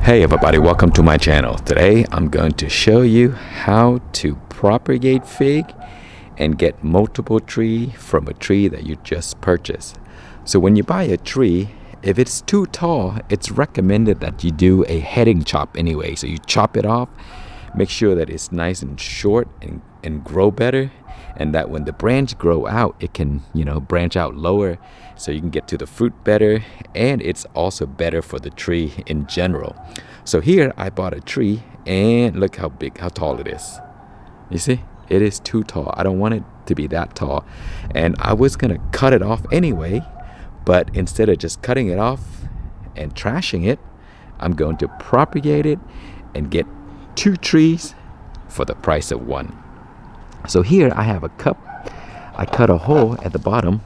Hey everybody, welcome to my channel. Today I'm going to show you how to propagate fig and get multiple tree from a tree that you just purchased. So when you buy a tree, if it's too tall, it's recommended that you do a heading chop anyway. So you chop it off, make sure that it's nice and short and grow better, and that when the branch grow out, it can, branch out lower so you can get to the fruit better, and it's also better for the tree in general. So here I bought a tree, and look how tall it is. You see, it is too tall. I don't want it to be that tall, and I was gonna cut it off anyway, but instead of just cutting it off and trashing it, I'm going to propagate it and get 2 trees for the price of 1. So here I have a cup. I cut a hole at the bottom.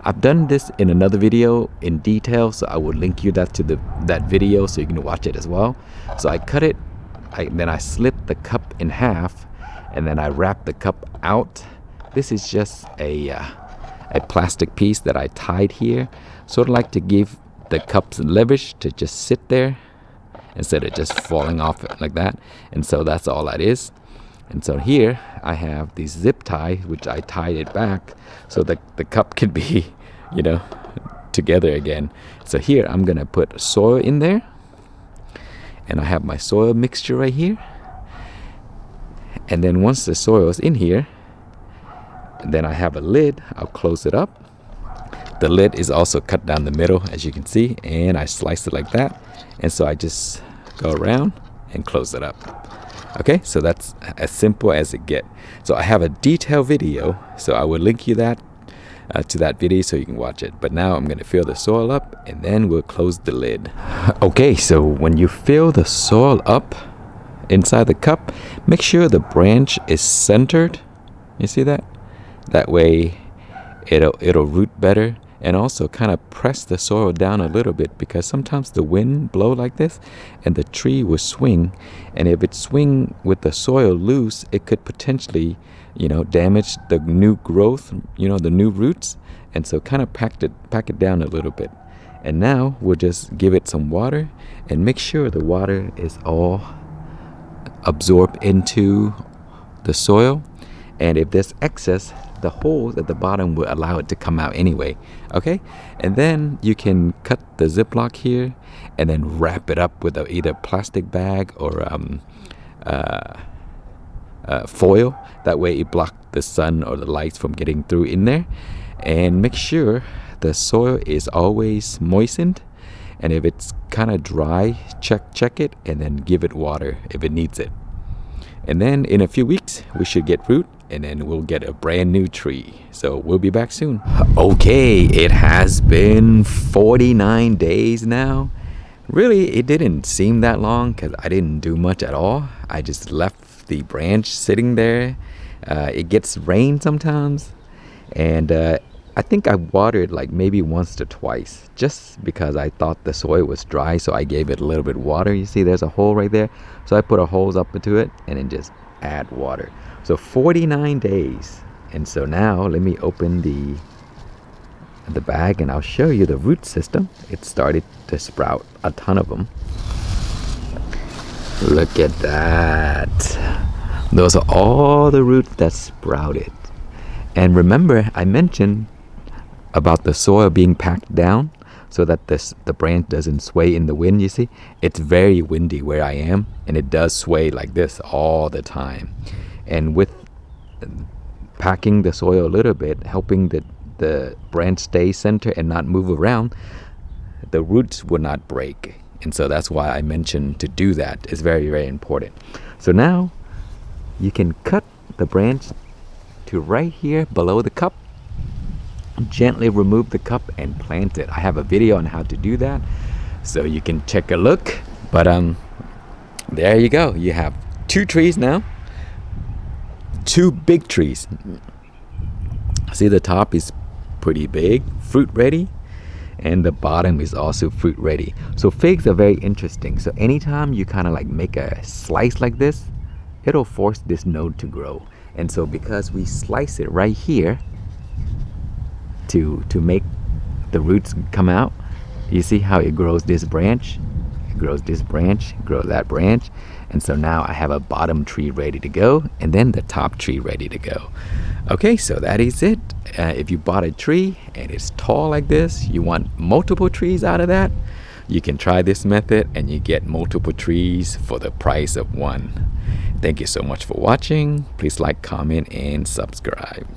I've done this in another video in detail, so I will link you that to that video so you can watch it as well. So I cut it, then I slit the cup in half, and then I wrap the cup out. This is just a plastic piece that I tied here, sort of like to give the cups leverage to just sit there instead of just falling off like that. And so that's all that is. And so here I have these zip ties, which I tied it back so that the cup can be, together again. So here I'm gonna put soil in there, and I have my soil mixture right here. And then once the soil is in here, then I have a lid. I'll close it up. The lid is also cut down the middle, as you can see, and I slice it like that. And so I just go around and close it up. Okay, so that's as simple as it gets. So I have a detailed video, so I will link you that to that video so you can watch it. But now I'm going to fill the soil up, and then we'll close the lid. Okay, so when you fill the soil up inside the cup, make sure the branch is centered. You see that? That way it'll root better. And also kind of press the soil down a little bit, because sometimes the wind blow like this and the tree will swing, and if it swing with the soil loose, it could potentially damage the new growth, the new roots. And so kind of pack it down a little bit. And now we'll just give it some water and make sure the water is all absorbed into the soil. And if there's excess, the holes at the bottom will allow it to come out anyway. Okay, and then you can cut the Ziploc here and then wrap it up with either plastic bag or foil. That way it blocks the sun or the lights from getting through in there. And make sure the soil is always moistened, and if it's kind of dry, check it, and then give it water if it needs it. And then in a few weeks we should get root, and then we'll get a brand new tree. So we'll be back soon. Okay, it has been 49 days now. Really, it didn't seem that long because I didn't do much at all. I just left the branch sitting there. It gets rain sometimes, and I think I watered like maybe once or twice, just because I thought the soil was dry, so I gave it a little bit of water. You see there's a hole right there, so I put a hose up into it and then just add water. So 49 days. And so now let me open the bag, and I'll show you the root system. It started to sprout a ton of them. Look at that. Those are all the roots that sprouted. And remember, I mentioned about the soil being packed down so that the branch doesn't sway in the wind. You see, it's very windy where I am, and it does sway like this all the time. And with packing the soil a little bit, helping the branch stay centered and not move around, the roots will not break. And so that's why I mentioned to do that. It's very, very important. So now you can cut the branch to right here below the cup. Gently remove the cup and plant it. I have a video on how to do that, so you can take a look. But there you go. You have 2 trees now. 2 big trees. See, the top is pretty big, fruit ready, and the bottom is also fruit ready. So figs are very interesting. So anytime you kind of like make a slice like this, it'll force this node to grow. And so because we slice it right here to make the roots come out, you see how it grows this branch grows this branch, grows that branch. And so now I have a bottom tree ready to go, and then the top tree ready to go. Okay, so that is it. If you bought a tree and it's tall like this, you want multiple trees out of that, you can try this method and you get multiple trees for the price of one. Thank you so much for watching. Please like, comment, and subscribe.